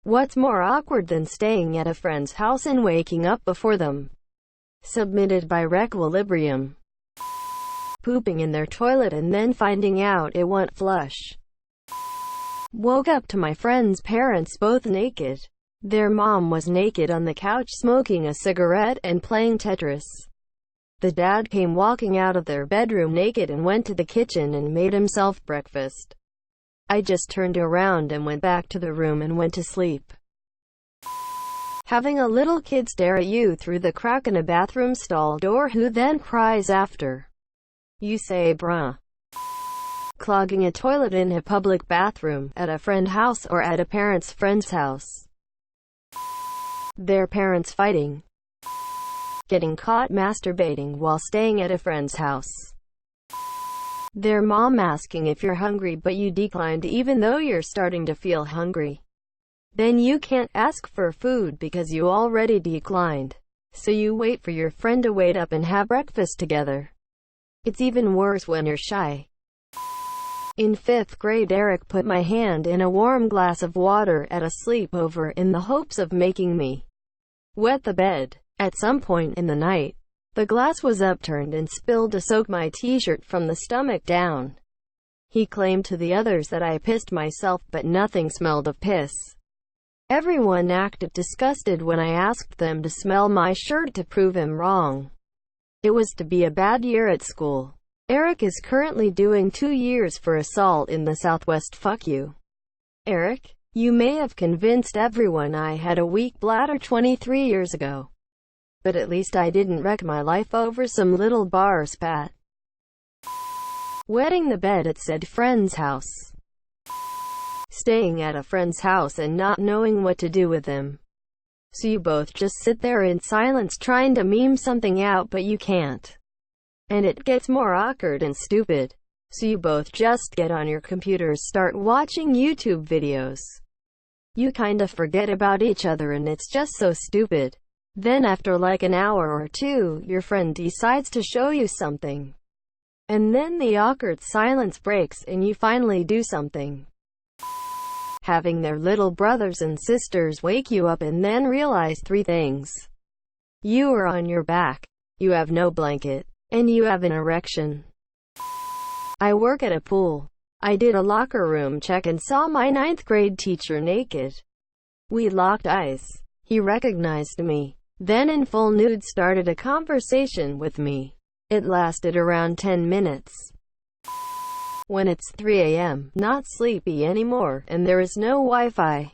What's more awkward than staying at a friend's house and waking up before them? Submitted by Requilibrium. Pooping in their toilet and then finding out it won't flush. Woke up to my friend's parents both naked. Their mom was naked on the couch smoking a cigarette and playing Tetris. The dad came walking out of their bedroom naked and went to the kitchen and made himself breakfast. I just turned around and went back to the room and went to sleep. Having a little kid stare at you through the crack in a bathroom stall door who then cries after you say bruh. Clogging a toilet in a public bathroom, at a friend's house or at a parent's friend's house. Their parents fighting. Getting caught masturbating while staying at a friend's house. Their mom asking if you're hungry but you declined even though you're starting to feel hungry. Then you can't ask for food because you already declined. So you wait for your friend to wait up and have breakfast together. It's even worse when you're shy. In 5th grade, Eric put my hand in a warm glass of water at a sleepover in the hopes of making me wet the bed. At some point in the night, the glass was upturned and spilled to soak my t-shirt from the stomach down. He claimed to the others that I pissed myself, but nothing smelled of piss. Everyone acted disgusted when I asked them to smell my shirt to prove him wrong. It was to be a bad year at school. Eric is currently doing 2 years for assault in the Southwest. Fuck you, Eric. You may have convinced everyone I had a weak bladder 23 years ago. But at least I didn't wreck my life over some little bar spat. Wetting the bed at said friend's house. Staying at a friend's house and not knowing what to do with them. So you both just sit there in silence trying to meme something out but you can't. And it gets more awkward and stupid. So you both just get on your computers, start watching YouTube videos. You kinda forget about each other and it's just so stupid. Then after like an hour or two, your friend decides to show you something. And then the awkward silence breaks and you finally do something. Having their little brothers and sisters wake you up and then realize 3 things. You are on your back, you have no blanket, and you have an erection. I work at a pool. I did a locker room check and saw my 9th grade teacher naked. We locked eyes. He recognized me. Then in full nude started a conversation with me. It lasted around 10 minutes. When it's 3 a.m., not sleepy anymore, and there is no Wi-Fi.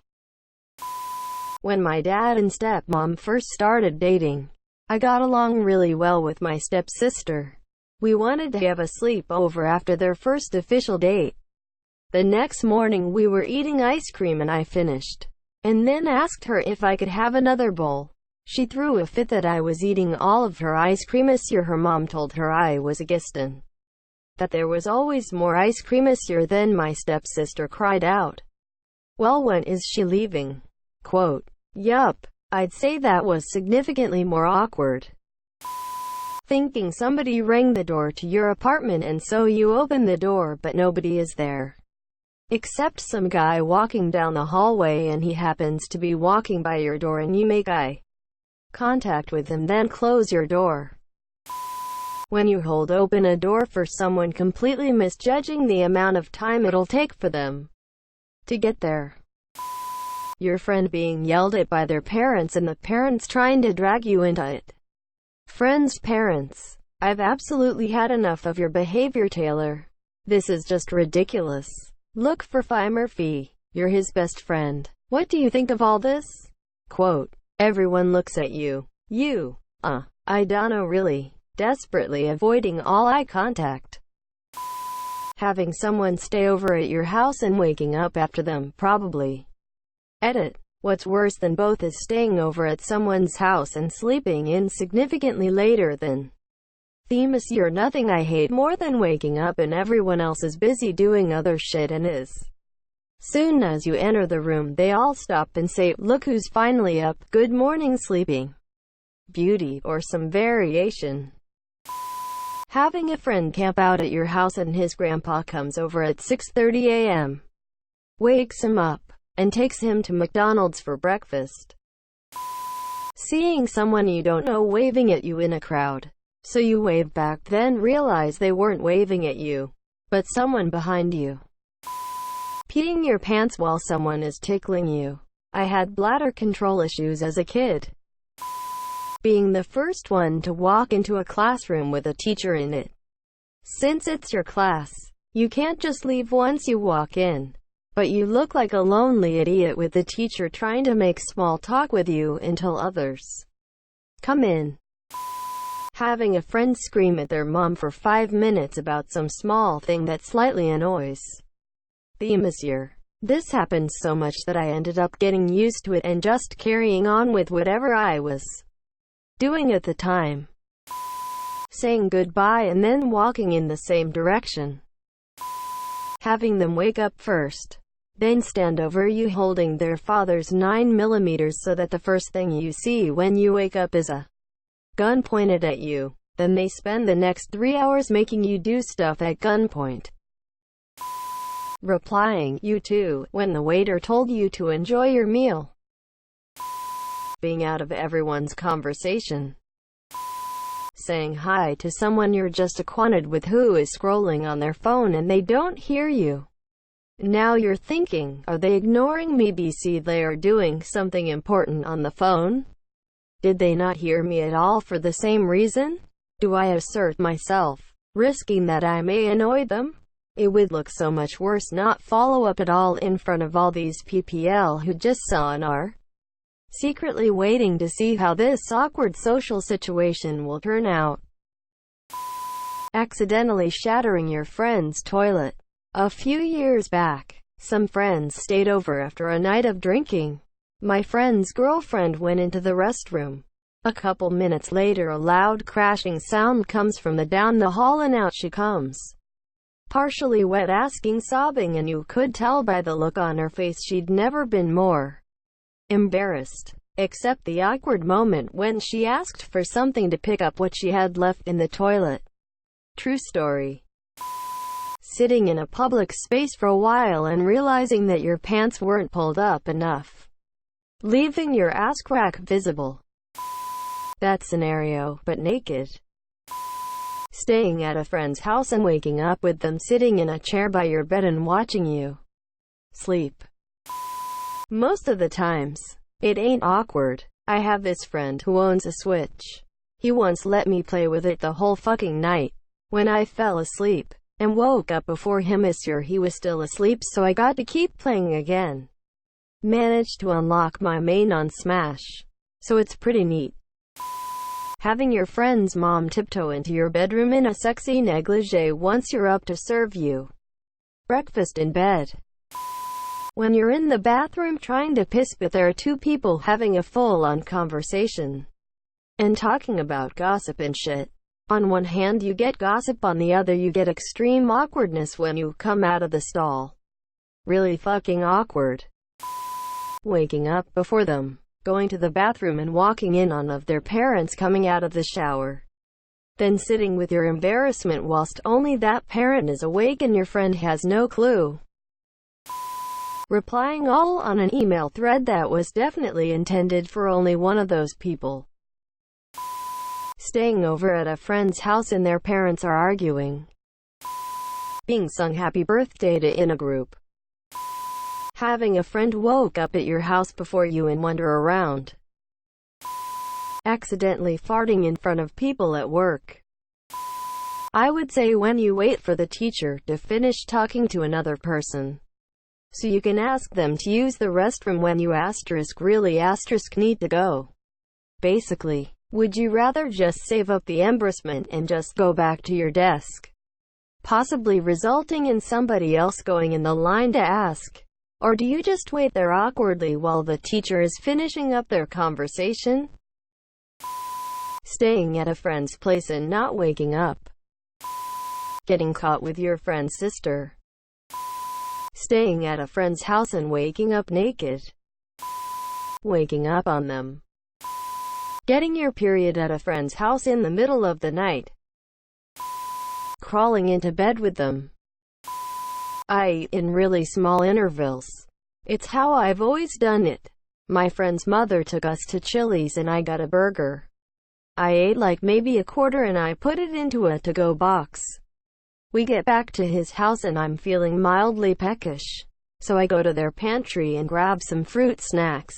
When my dad and stepmom first started dating, I got along really well with my stepsister. We wanted to have a sleepover after their first official date. The next morning we were eating ice cream and I finished, and then asked her if I could have another bowl. She threw a fit that I was eating all of her ice cream. Her mom told her I was a gistin'. That there was always more ice cream. Then my stepsister cried out, "Well, when is she leaving?" Quote, "Yup." I'd say that was significantly more awkward. Thinking somebody rang the door to your apartment and so you open the door but nobody is there. Except some guy walking down the hallway and he happens to be walking by your door and you make eye contact with him, then close your door. When you hold open a door for someone, completely misjudging the amount of time it'll take for them to get there. Your friend being yelled at by their parents and the parents trying to drag you into it. Friends' parents. I've absolutely had enough of your behavior, Taylor. This is just ridiculous. Look for Murphy. You're his best friend. What do you think of all this? Quote, everyone looks at you. I dunno really. Desperately avoiding all eye contact. Having someone stay over at your house and waking up after them, probably. Edit. What's worse than both is staying over at someone's house and sleeping in significantly later than Themis. You're nothing I hate more than waking up and everyone else is busy doing other shit, and as soon as you enter the room they all stop and say, "Look who's finally up, good morning sleeping beauty," or some variation. Having a friend camp out at your house and his grandpa comes over at 6:30 a.m. Wakes him up. and takes him to McDonald's for breakfast. Seeing someone you don't know waving at you in a crowd. So you wave back, then realize they weren't waving at you, but someone behind you. Peeing your pants while someone is tickling you. I had bladder control issues as a kid. Being the first one to walk into a classroom with a teacher in it. Since it's your class, you can't just leave once you walk in. But you look like a lonely idiot with the teacher trying to make small talk with you until others come in. Having a friend scream at their mom for 5 minutes about some small thing that slightly annoys them this year. This happened so much that I ended up getting used to it and just carrying on with whatever I was doing at the time. Saying goodbye and then walking in the same direction. Having them wake up first, then stand over you holding their father's 9mm so that the first thing you see when you wake up is a gun pointed at you. Then they spend the next 3 hours making you do stuff at gunpoint. Replying, "You too," when the waiter told you to enjoy your meal. Being out of everyone's conversation. Saying hi to someone you're just acquainted with who is scrolling on their phone and they don't hear you. Now you're thinking, are they ignoring me? BC they are doing something important on the phone? Did they not hear me at all for the same reason? Do I assert myself, risking that I may annoy them? It would look so much worse not follow up at all in front of all these people who just saw and are secretly waiting to see how this awkward social situation will turn out. Accidentally shattering your friend's toilet. A few years back, some friends stayed over after a night of drinking. My friend's girlfriend went into the restroom. A couple minutes later a loud crashing sound comes from down the hall and out she comes. Partially wet, asking, sobbing, and you could tell by the look on her face she'd never been more embarrassed. Except the awkward moment when she asked for something to pick up what she had left in the toilet. True story. Sitting in a public space for a while and realizing that your pants weren't pulled up enough, leaving your ass crack visible. That scenario, but naked. Staying at a friend's house and waking up with them sitting in a chair by your bed and watching you sleep. Most of the times, it ain't awkward. I have this friend who owns a Switch. He once let me play with it the whole fucking night. When I fell asleep and woke up before him, he was still asleep, so I got to keep playing again. Managed to unlock my main on Smash. So it's pretty neat. Having your friend's mom tiptoe into your bedroom in a sexy negligee once you're up to serve you breakfast in bed. When you're in the bathroom trying to piss but there are two people having a full-on conversation and talking about gossip and shit. On one hand you get gossip, on the other you get extreme awkwardness when you come out of the stall. Really fucking awkward. Waking up before them, going to the bathroom and walking in on of their parents coming out of the shower. Then sitting with your embarrassment whilst only that parent is awake and your friend has no clue. Replying all on an email thread that was definitely intended for only one of those people. Staying over at a friend's house and their parents are arguing. Being sung happy birthday to in a group. Having a friend woke up at your house before you and wander around. Accidentally farting in front of people at work. I would say when you wait for the teacher to finish talking to another person, so you can ask them to use the restroom when you really need to go. Basically, would you rather just save up the embarrassment and just go back to your desk, possibly resulting in somebody else going in the line to ask? Or do you just wait there awkwardly while the teacher is finishing up their conversation? Staying at a friend's place and not waking up. Getting caught with your friend's sister. Staying at a friend's house and waking up naked. Waking up on them. Getting your period at a friend's house in the middle of the night. Crawling into bed with them. In really small intervals. It's how I've always done it. My friend's mother took us to Chili's and I got a burger. I ate like maybe a quarter and I put it into a to-go box. We get back to his house and I'm feeling mildly peckish. So I go to their pantry and grab some fruit snacks.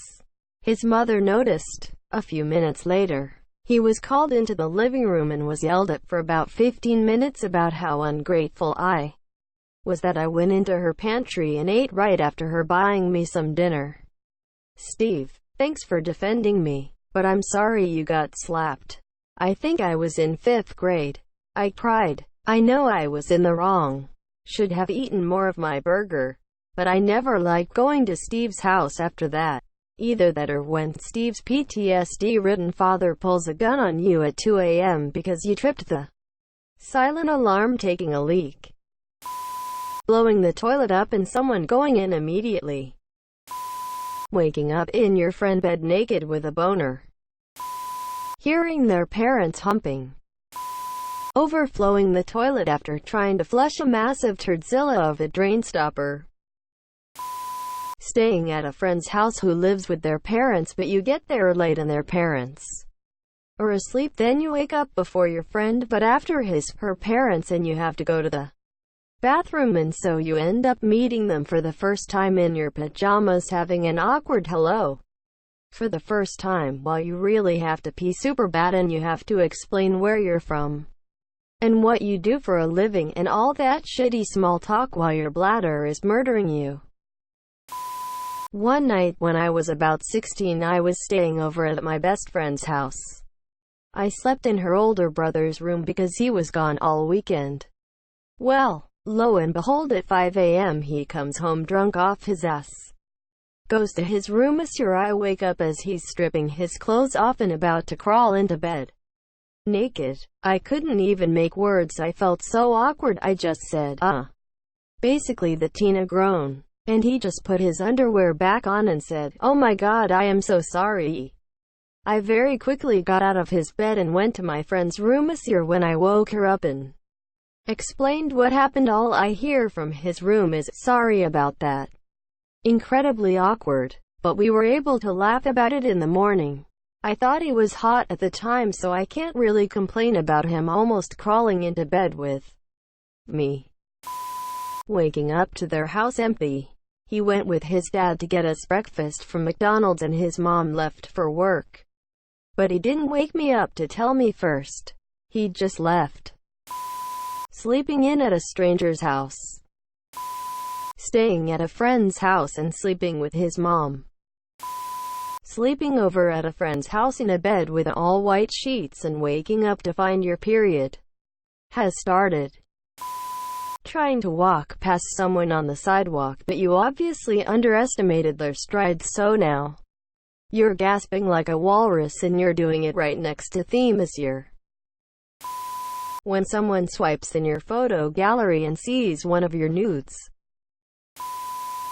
His mother noticed. A few minutes later, he was called into the living room and was yelled at for about 15 minutes about how ungrateful I was that I went into her pantry and ate right after her buying me some dinner. Steve, thanks for defending me, but I'm sorry you got slapped. I think I was in 5th grade. I cried. I know I was in the wrong. Should have eaten more of my burger. But I never liked going to Steve's house after that. Either that or when Steve's PTSD-ridden father pulls a gun on you at 2 a.m. because you tripped the silent alarm taking a leak. Blowing the toilet up and someone going in immediately. Waking up in your friend bed naked with a boner. Hearing their parents humping. Overflowing the toilet after trying to flush a massive turdzilla of a drain stopper. Staying at a friend's house who lives with their parents but you get there late and their parents are asleep, then you wake up before your friend but after her parents and you have to go to the bathroom and so you end up meeting them for the first time in your pajamas having an awkward hello for the first time while you really have to pee super bad and you have to explain where you're from and what you do for a living and all that shitty small talk while your bladder is murdering you. One night when I was about 16 I was staying over at my best friend's house. I slept in her older brother's room because he was gone all weekend. Well, lo and behold at 5 a.m. he comes home drunk off his ass. Goes to his room. I wake up as he's stripping his clothes off and about to crawl into bed. Naked. I couldn't even make words. I felt so awkward. I just said, basically the Tina groan. And he just put his underwear back on and said, "Oh my God, I am so sorry." I very quickly got out of his bed and went to my friend's room. When I woke her up and explained what happened, all I hear from his room is, "Sorry about that." Incredibly awkward. But we were able to laugh about it in the morning. I thought he was hot at the time so I can't really complain about him almost crawling into bed with me. Waking up to their house empty. He went with his dad to get us breakfast from McDonald's and his mom left for work. But he didn't wake me up to tell me first. He just left. Sleeping in at a stranger's house. Staying at a friend's house and sleeping with his mom. Sleeping over at a friend's house in a bed with all white sheets and waking up to find your period has started. Trying to walk past someone on the sidewalk, but you obviously underestimated their strides, so now you're gasping like a walrus and you're doing it right next to Themisier. When someone swipes in your photo gallery and sees one of your nudes,